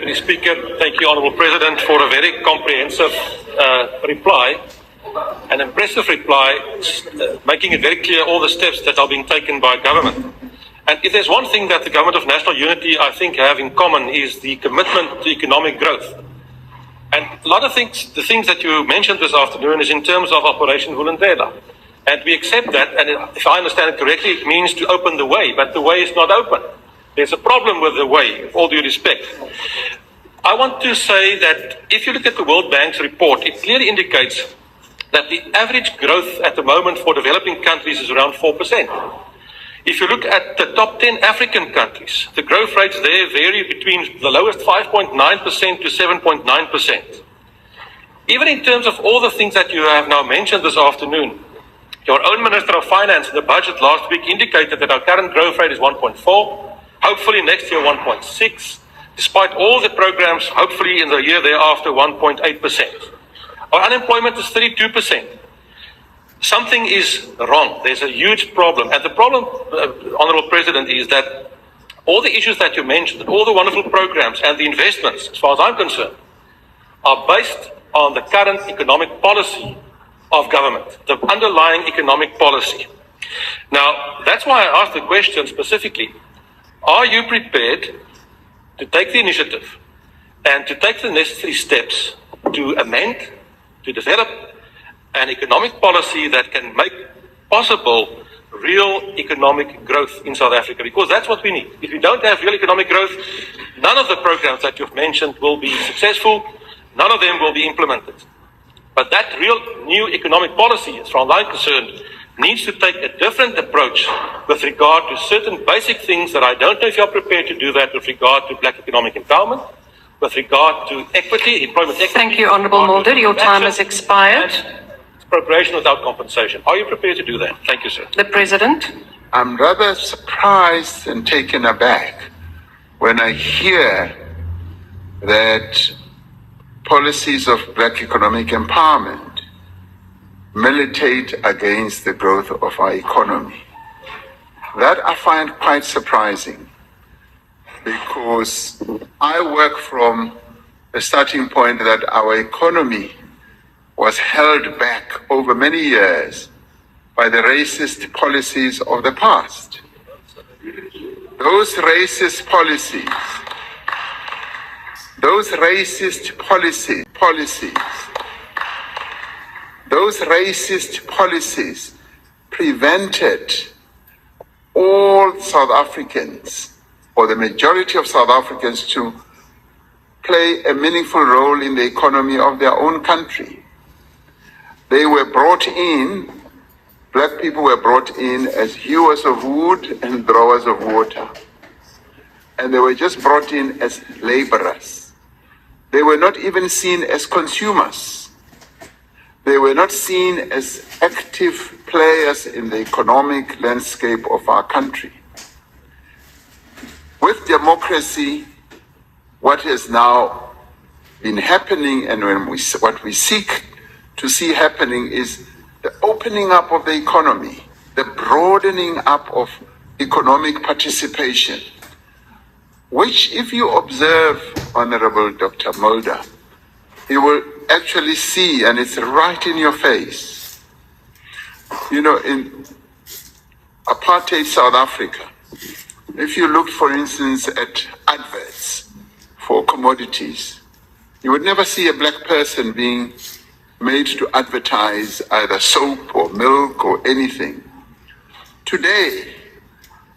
Deputy Speaker. Thank you, Honourable President, for a very comprehensive reply, an impressive reply, making it very clear all the steps that are being taken by government. And if there's one thing that the Government of National Unity, I think, have in common is the commitment to economic growth. And a lot of things, the things that you mentioned this afternoon is in terms of Operation Vulindlela. And we accept that, and if I understand it correctly, it means to open the way, but the way is not open. There's a problem with the way, with all due respect. I want to say that if you look at the World Bank's report, it clearly indicates that the average growth at the moment for developing countries is around 4%. If you look at the top 10 African countries, the growth rates there vary between the lowest 5.9% to 7.9%. Even in terms of all the things that you have now mentioned this afternoon, your own Minister of Finance in the budget last week indicated that our current growth rate is 1.4%. Hopefully next year 1.6%, despite all the programs, hopefully in the year thereafter 1.8%. Our unemployment is 32%. Something is wrong. There's a huge problem. And the problem, Honourable President, is that all the issues that you mentioned, all the wonderful programs and the investments, as far as I'm concerned, are based on the current economic policy of government, the underlying economic policy. Now, that's why I asked the question specifically. Are you prepared to take the initiative and to take the necessary steps to amend, to develop an economic policy that can make possible real economic growth in South Africa? Because that's what we need. If we don't have real economic growth, none of the programs that you've mentioned will be successful, none of them will be implemented. But that real new economic policy, as far as I'm concerned, needs to take a different approach with regard to certain basic things that I don't know if you're prepared to do that with regard to black economic empowerment, with regard to equity, employment equity. Thank you, Honourable Mulder. Your time has expired. Expropriation without compensation. Are you prepared to do that? Thank you, sir. The President. I'm rather surprised and taken aback when I hear that policies of black economic empowerment militate against the growth of our economy. That I find quite surprising, because I work from a starting point that our economy was held back over many years by the racist policies of the past. Those racist policies prevented all South Africans, or the majority of South Africans, to play a meaningful role in the economy of their own country. They were brought in, black people were brought in as hewers of wood and drawers of water. And they were just brought in as laborers. They were not even seen as consumers. They were not seen as active players in the economic landscape of our country. With democracy, what has now been happening, and what we seek to see happening, is the opening up of the economy, the broadening up of economic participation, which, if you observe, Honorable Dr. Mulder, you will actually see, and it's right in your face. You know, in apartheid South Africa, if you looked, for instance, at adverts for commodities, you would never see a black person being made to advertise either soap or milk or anything. Today,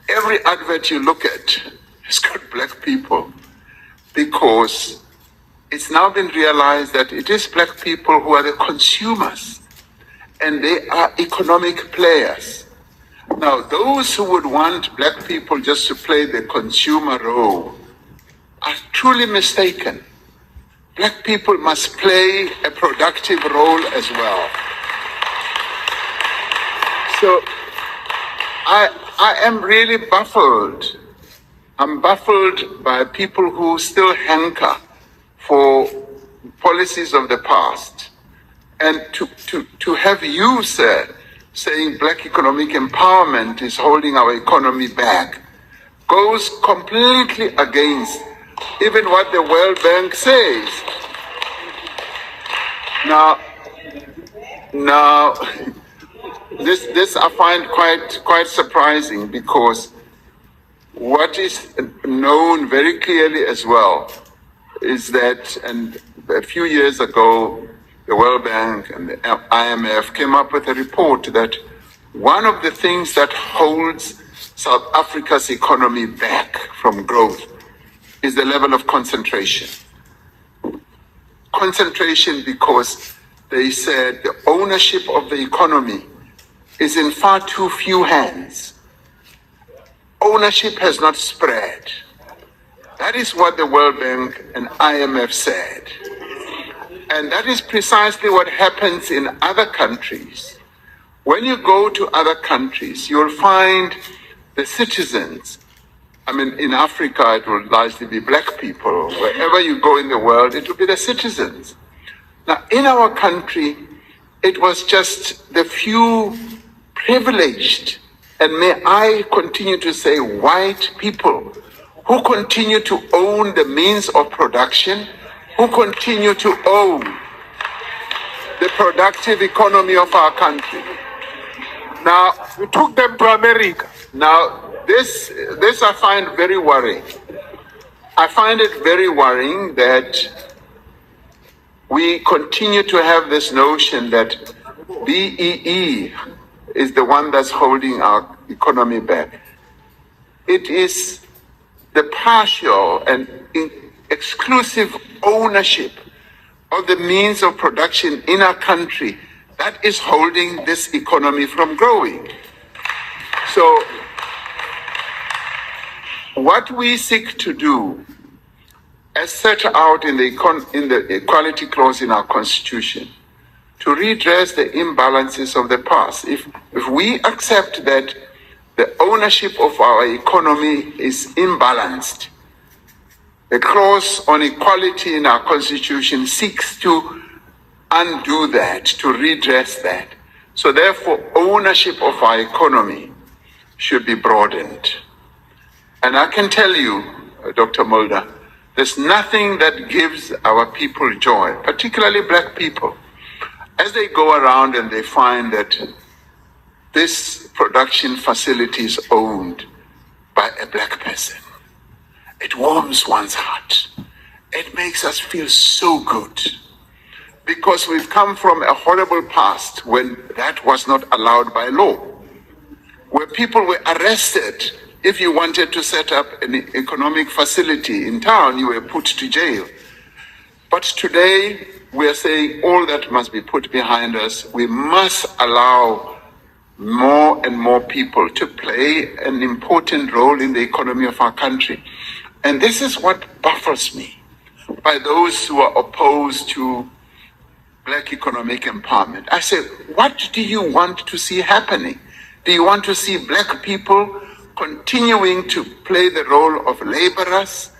every advert you look at has got black people, because it's now been realized that it is black people who are the consumers, and they are economic players. Now, those who would want black people just to play the consumer role are truly mistaken. Black people must play a productive role as well. So I am really baffled. I'm baffled by people who still hanker for policies of the past. And to have you, sir, saying black economic empowerment is holding our economy back goes completely against even what the World Bank says. Now, this I find quite surprising, because what is known very clearly as well is that, and a few years ago, the World Bank and the IMF came up with a report that one of the things that holds South Africa's economy back from growth is the level of concentration. Concentration, because they said the ownership of the economy is in far too few hands. Ownership has not spread. That is what the World Bank and IMF said. And that is precisely what happens in other countries. When you go to other countries, you'll find the citizens. I mean, in Africa, it will largely be black people. Wherever you go in the world, it will be the citizens. Now, in our country, it was just the few privileged, and may I continue to say white people, who continue to own the means of production, who continue to own the productive economy of our country. Now, You took them to America. now this I find very worrying. I find it very worrying that we continue to have this notion that BEE is the one that's holding our economy back. It is the partial and exclusive ownership of the means of production in our country that is holding this economy from growing. So, what we seek to do, as set out in the Equality Clause in our Constitution, to redress the imbalances of the past. If we accept that the ownership of our economy is imbalanced, the clause on equality in our Constitution seeks to undo that, to redress that. So therefore, ownership of our economy should be broadened. And I can tell you, Dr. Mulder, there's nothing that gives our people joy, particularly black people, as they go around and they find that this production facility is owned by a black person. It warms one's heart. It makes us feel so good, because we've come from a horrible past when that was not allowed by law, where people were arrested. If you wanted to set up an economic facility in town, you were put to jail. But today, we are saying all that must be put behind us. We must allow more and more people to play an important role in the economy of our country. And this is what baffles me by those who are opposed to black economic empowerment. I say, what do you want to see happening? Do you want to see black people continuing to play the role of laborers,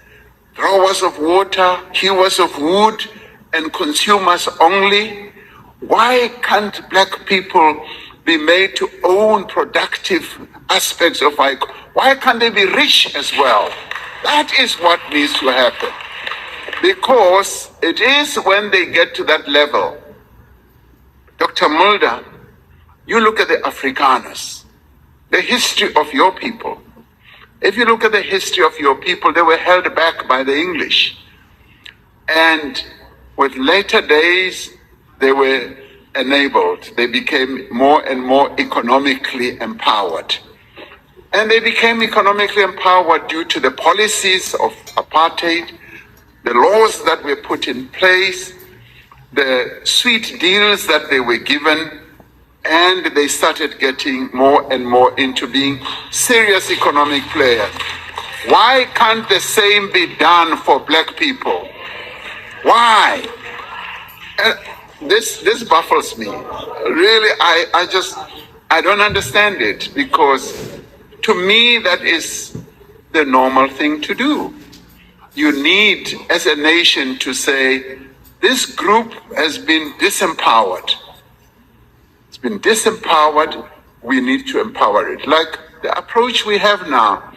drawers of water, hewers of wood, and consumers only? Why can't black people be made to own productive aspects of our economy? Why can't they be rich as well? That is what needs to happen. Because it is when they get to that level. Dr. Mulder, you look at the Afrikaners, the history of your people. If you look at the history of your people, they were held back by the English. And with later days, they were enabled. They became more and more economically empowered. And they became economically empowered due to the policies of apartheid, the laws that were put in place, the sweet deals that they were given, and they started getting more and more into being serious economic players. Why can't the same be done for black people? Why? This baffles me. Really, I don't understand it, because to me that is the normal thing to do. You need, as a nation, to say, this group has been disempowered. It's been disempowered, we need to empower it. Like the approach we have now,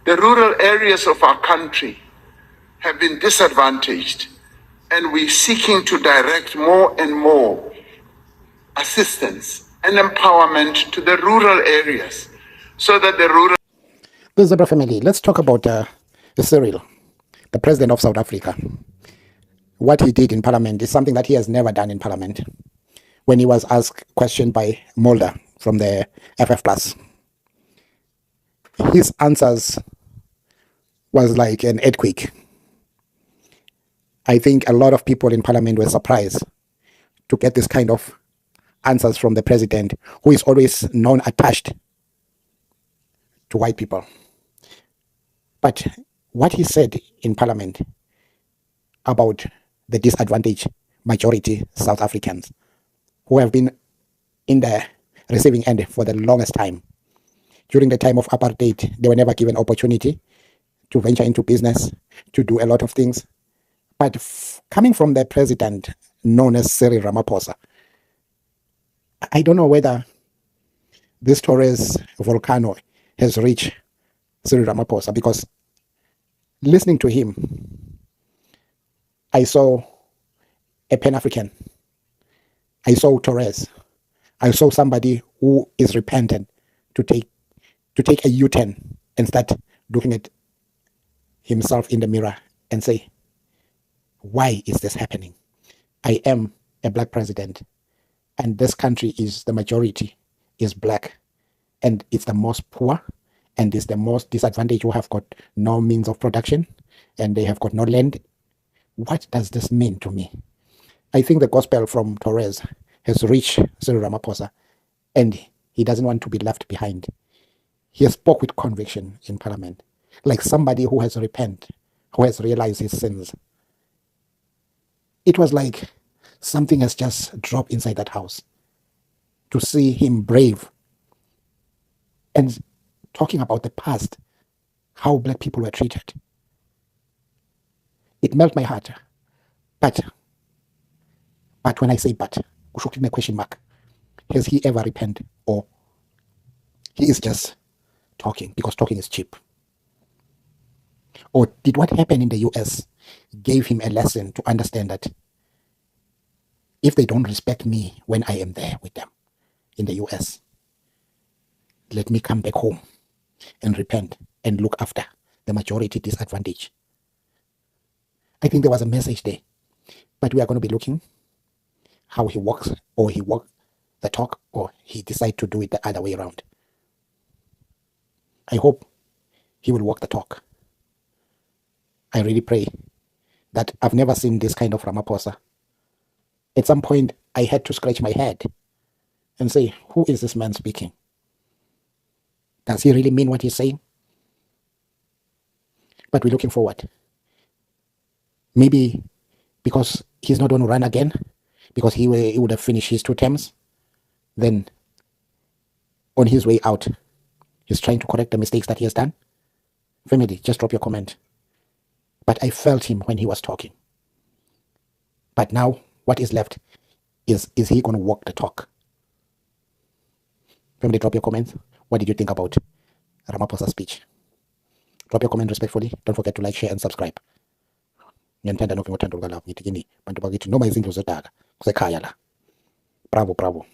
the rural areas of our country, have been disadvantaged, and we're seeking to direct more and more assistance and empowerment to the rural areas so that the rural... The Zebra family, let's talk about Cyril, the president of South Africa. What he did in parliament is something that he has never done in parliament. When he was asked a question by Mulder from the FF Plus, his answers was like an earthquake. I think a lot of people in parliament were surprised to get this kind of answers from the president, who is always known attached to white people. But what he said in parliament about the disadvantaged majority South Africans who have been in the receiving end for the longest time. During the time of apartheid, they were never given opportunity to venture into business, to do a lot of things. But coming from the president known as Cyril Ramaphosa, I don't know whether this Torres volcano has reached Cyril Ramaphosa, because listening to him, I saw a Pan-African. I saw Torres. I saw somebody who is repentant to take a U-turn and start looking at himself in the mirror and say, why is this happening? I am a black president, and this country is the majority is black, and it's the most poor, and it's the most disadvantaged, who have got no means of production, and they have got no land. What does this mean to me? I think the gospel from Torres has reached Cyril Ramaphosa, and he doesn't want to be left behind. He spoke with conviction in parliament, like somebody who has repented, who has realized his sins. It was like something has just dropped inside that house to see him brave and talking about the past, how black people were treated. It melted my heart. But when I say but, a question mark, has he ever repented, or he is just talking because talking is cheap? Or did what happened in the US gave him a lesson to understand that if they don't respect me when I am there with them in the US, let me come back home and repent and look after the majority disadvantage? I think there was a message there, but we are going to be looking how he walks, or he walks the talk, or he decides to do it the other way around. I hope he will walk the talk. I really pray that I've never seen this kind of Ramaphosa. At some point, I had to scratch my head and say, who is this man speaking? Does he really mean what he's saying? But we're looking forward. Maybe because he's not going to run again, because he would have finished his 2 terms, then on his way out, he's trying to correct the mistakes that he has done. Family, just drop your comment. But I felt him when he was talking. But now, what is left is he going to walk the talk? Family, drop your comments. What did you think about Ramaphosa's speech? Drop your comment respectfully. Don't forget to like, share, and subscribe. Ngiyanithanda nonke ngothando lukaLove. Ngithi kini bantu bakithi noma izindlu zodaka kusekhaya la. Bravo, bravo.